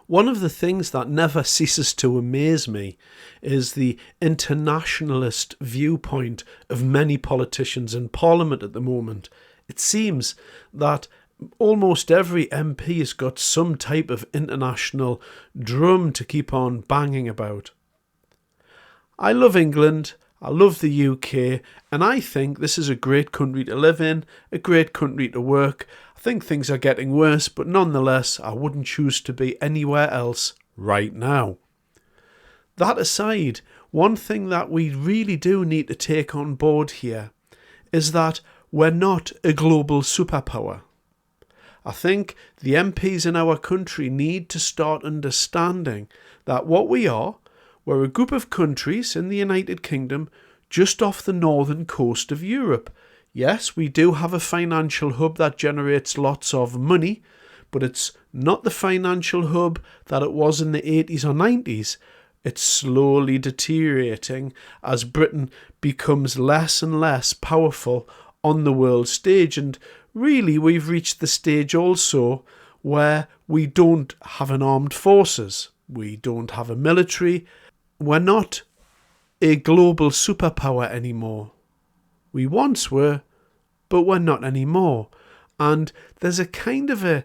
One of the things that never ceases to amaze me is the internationalist viewpoint of many politicians in Parliament at the moment. It seems that almost every MP has got some type of international drum to keep on banging about. I love England, I love the UK, and I think this is a great country to live in, a great country to work. I think things are getting worse, but nonetheless, I wouldn't choose to be anywhere else right now. That aside, one thing that we really do need to take on board here is that we're not a global superpower. I think the MPs in our country need to start understanding that what we are, we're a group of countries in the United Kingdom just off the northern coast of Europe. Yes, we do have a financial hub that generates lots of money, but it's not the financial hub that it was in the 80s or 90s. It's slowly deteriorating as Britain becomes less and less powerful on the world stage. And really, we've reached the stage also where we don't have an armed forces. We don't have a military. We're not a global superpower anymore. We once were, but we're not anymore. And there's a kind of a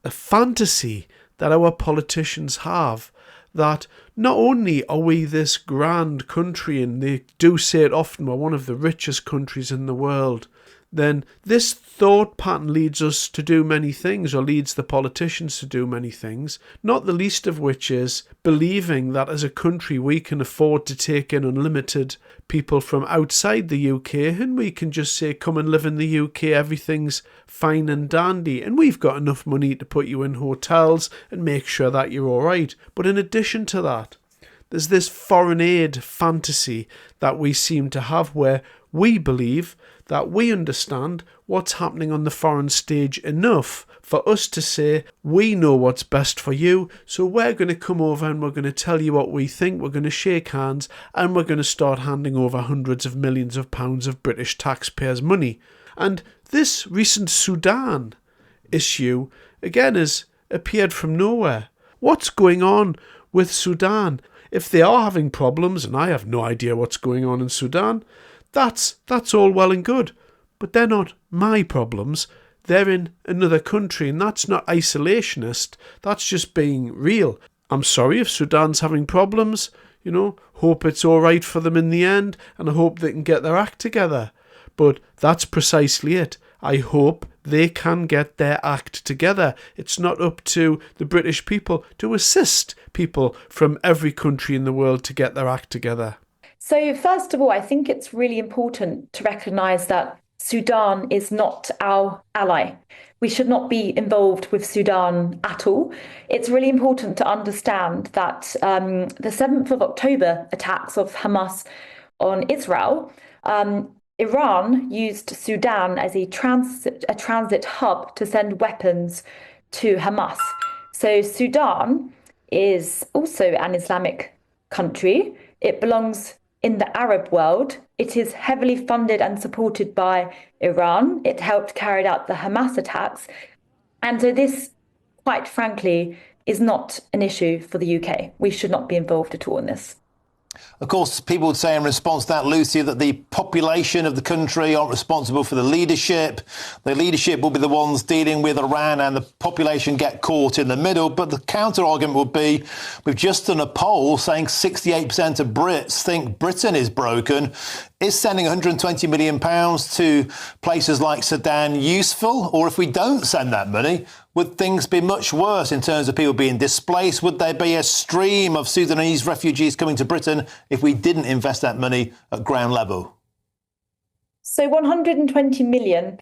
fantasy that our politicians have that not only are we this grand country, and they do say it often, we're one of the richest countries in the world, then this thought pattern leads us to do many things, or leads the politicians to do many things, not the least of which is believing that as a country we can afford to take in unlimited people from outside the UK, and we can just say, come and live in the UK, everything's fine and dandy, and we've got enough money to put you in hotels and make sure that you're all right. But in addition to that, there's this foreign aid fantasy that we seem to have where we believe that we understand what's happening on the foreign stage enough for us to say, we know what's best for you, so we're going to come over and we're going to tell you what we think, we're going to shake hands, and we're going to start handing over hundreds of millions of pounds of British taxpayers' money. And this recent Sudan issue, again, has appeared from nowhere. What's going on with Sudan? If they are having problems, and I have no idea what's going on in Sudan, that's all well and good, but they're not my problems. They're in another country, and that's not isolationist. That's just being real. I'm sorry if Sudan's having problems, hope it's all right for them in the end, and I hope they can get their act together. But that's precisely it. I hope they can get their act together. It's not up to the British people to assist people from every country in the world to get their act together. So first of all, I think it's really important to recognise that Sudan is not our ally. We should not be involved with Sudan at all. It's really important to understand that the 7th of October attacks of Hamas on Israel, Iran used Sudan as a transit hub to send weapons to Hamas. So Sudan is also an Islamic country. It belongs in the Arab world. It is heavily funded and supported by Iran. It helped carry out the Hamas attacks. And so this, quite frankly, is not an issue for the UK. We should not be involved at all in this. Of course, people would say in response to that, Lucy, that the population of the country aren't responsible for the leadership. The leadership will be the ones dealing with Iran, and the population get caught in the middle. But the counter-argument would be, we've just done a poll saying 68% of Brits think Britain is broken. Is sending £120 million to places like Sudan useful? Or if we don't send that money, would things be much worse in terms of people being displaced? Would there be a stream of Sudanese refugees coming to Britain if we didn't invest that money at ground level? So £120 million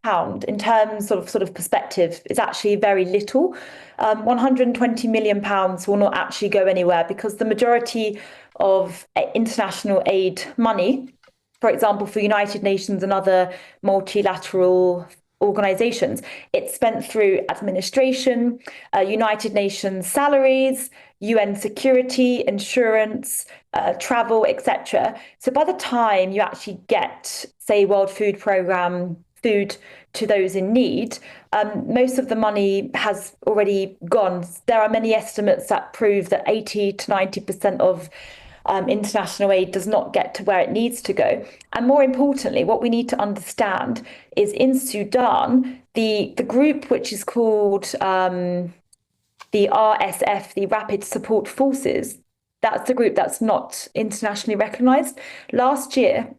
in terms of sort of perspective is actually very little. £120 million will not actually go anywhere because the majority of international aid money, for example, for United Nations and other multilateral organisations, it's spent through administration, United Nations salaries, UN security, insurance, travel, etc. So by the time you actually get, say, World Food Programme food to those in need. Most of the money has already gone. There are many estimates that prove that 80 to 90% of international aid does not get to where it needs to go. And more importantly, what we need to understand is in Sudan, the group which is called the RSF, the Rapid Support Forces, that's the group that's not internationally recognized. Last year,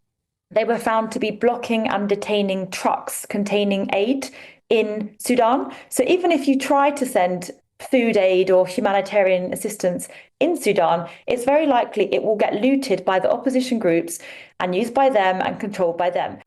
they were found to be blocking and detaining trucks containing aid in Sudan. So even if you try to send food aid or humanitarian assistance in Sudan, it's very likely it will get looted by the opposition groups and used by them and controlled by them.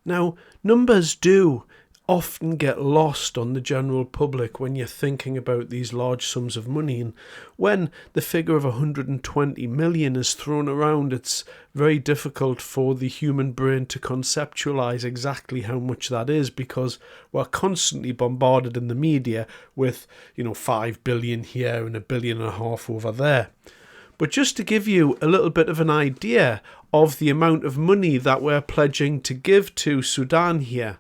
Now, numbers do often get lost on the general public when you're thinking about these large sums of money, and when the figure of 120 million is thrown around, it's very difficult for the human brain to conceptualize exactly how much that is, because we're constantly bombarded in the media with 5 billion here and 1.5 billion over there. But just to give you a little bit of an idea of the amount of money that we're pledging to give to Sudan here,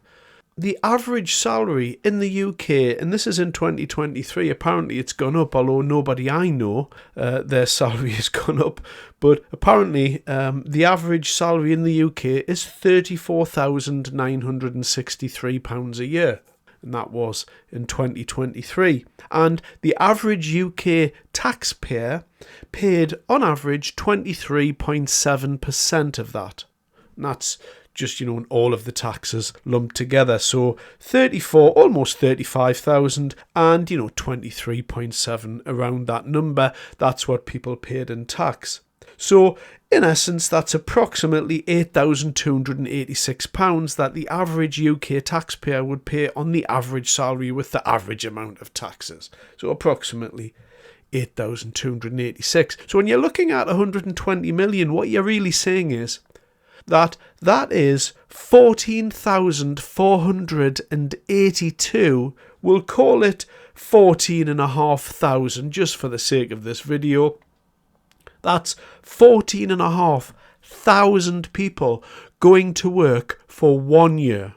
the average salary in the UK, and this is in 2023, apparently it's gone up, although nobody I know, their salary has gone up. But apparently the average salary in the UK is £34,963 a year. And that was in 2023. And the average UK taxpayer paid on average 23.7% of that. And that's just, all of the taxes lumped together. So 34, almost 35,000 and, 23.7 around that number. That's what people paid in tax. So in essence, that's approximately £8,286 that the average UK taxpayer would pay on the average salary with the average amount of taxes. So approximately 8,286. So when you're looking at 120 million, what you're really saying is that is 14,482, we'll call it 14,500 just for the sake of this video. That's 14,500 people going to work for 1 year.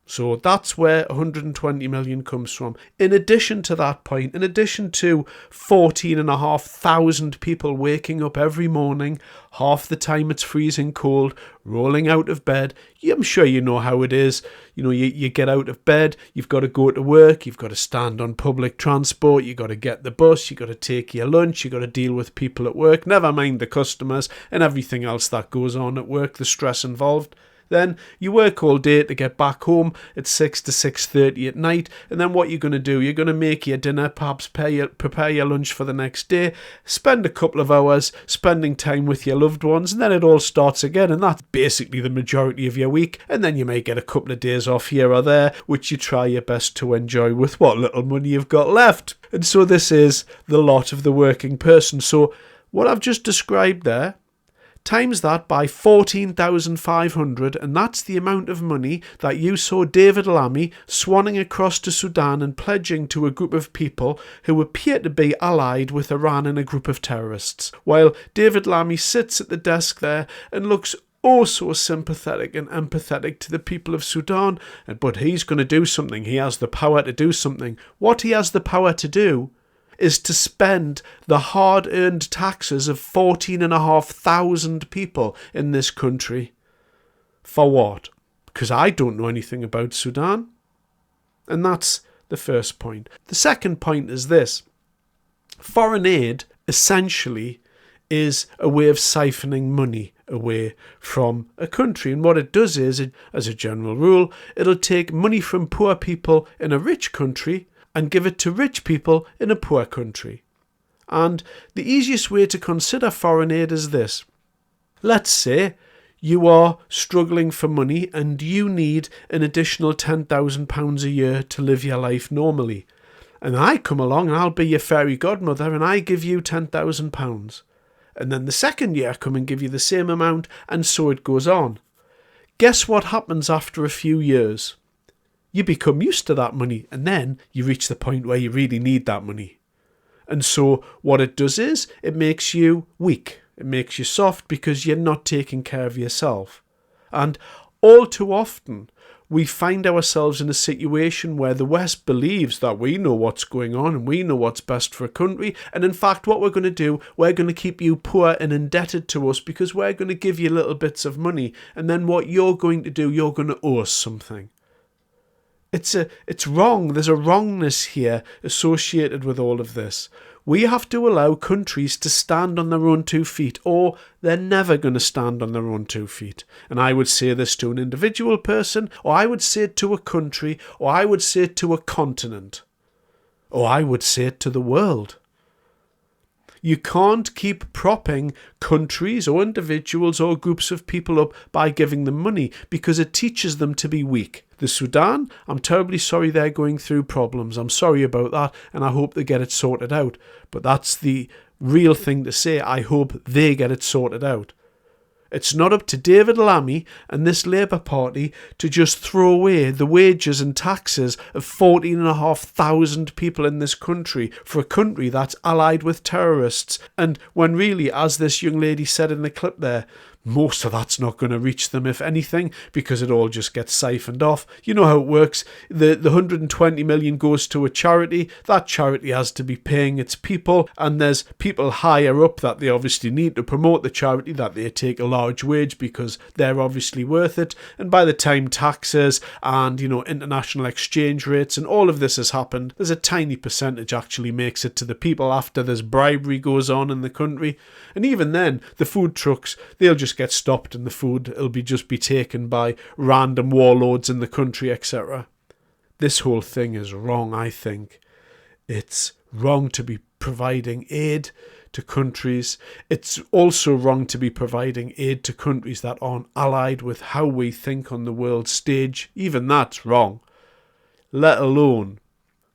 So that's where 120 million comes from. In addition to that point, in addition to 14,500 people waking up every morning, half the time it's freezing cold, rolling out of bed. I'm sure you know how it is. You get out of bed, you've got to go to work, you've got to stand on public transport, you've got to get the bus, you've got to take your lunch, you've got to deal with people at work, never mind the customers and everything else that goes on at work, the stress involved. Then you work all day to get back home at 6 to 6:30 at night, and then what you're going to do, you're going to make your dinner, perhaps prepare your lunch for the next day, spend a couple of hours spending time with your loved ones, and then it all starts again, and that's basically the majority of your week. And then you may get a couple of days off here or there, which you try your best to enjoy with what little money you've got left. And so this is the lot of the working person. So what I've just described there, times that by 14,500, and that's the amount of money that you saw David Lammy swanning across to Sudan and pledging to a group of people who appear to be allied with Iran and a group of terrorists, while David Lammy sits at the desk there and looks oh so sympathetic and empathetic to the people of Sudan. But he's going to do something. He has the power to do something. What he has the power to do is to spend the hard-earned taxes of 14,500 people in this country. For what? Because I don't know anything about Sudan. And that's the first point. The second point is this. Foreign aid, essentially, is a way of siphoning money away from a country. And what it does is, as a general rule, it'll take money from poor people in a rich country and give it to rich people in a poor country. And the easiest way to consider foreign aid is this. Let's say you are struggling for money and you need an additional £10,000 a year to live your life normally. And I come along and I'll be your fairy godmother and I give you £10,000. And then the second year I come and give you the same amount, and so it goes on. Guess what happens after a few years? You become used to that money, and then you reach the point where you really need that money. And so what it does is it makes you weak. It makes you soft because you're not taking care of yourself. And all too often, we find ourselves in a situation where the West believes that we know what's going on and we know what's best for a country. And in fact, what we're going to do, we're going to keep you poor and indebted to us because we're going to give you little bits of money. And then what you're going to do, you're going to owe us something. It's wrong. There's a wrongness here associated with all of this. We have to allow countries to stand on their own 2 feet, or they're never going to stand on their own 2 feet. And I would say this to an individual person, or I would say it to a country, or I would say it to a continent, or I would say it to the world. You can't keep propping countries or individuals or groups of people up by giving them money because it teaches them to be weak. The Sudan, I'm terribly sorry they're going through problems. I'm sorry about that, and I hope they get it sorted out. But that's the real thing to say. I hope they get it sorted out. It's not up to David Lammy and this Labour Party to just throw away the wages and taxes of 14,500 people in this country for a country that's allied with terrorists. And when really, as this young lady said in the clip there, most of that's not going to reach them, if anything, because it all just gets siphoned off. You know how it works. The 120 million goes to a charity. That charity has to be paying its people, and there's people higher up that they obviously need to promote the charity, that they take a large wage because they're obviously worth it. And by the time taxes and, international exchange rates and all of this has happened, there's a tiny percentage actually makes it to the people after this bribery goes on in the country. And even then, the food trucks, they'll just get stopped and the food will just be taken by random warlords in the country, etc. This whole thing is wrong, I think. It's wrong to be providing aid to countries. It's also wrong to be providing aid to countries that aren't allied with how we think on the world stage. Even that's wrong. Let alone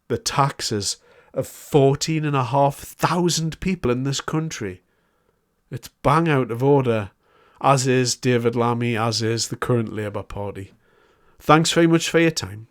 the taxes of 14,500 people in this country. It's bang out of order, as is David Lammy, as is the current Labour Party. Thanks very much for your time.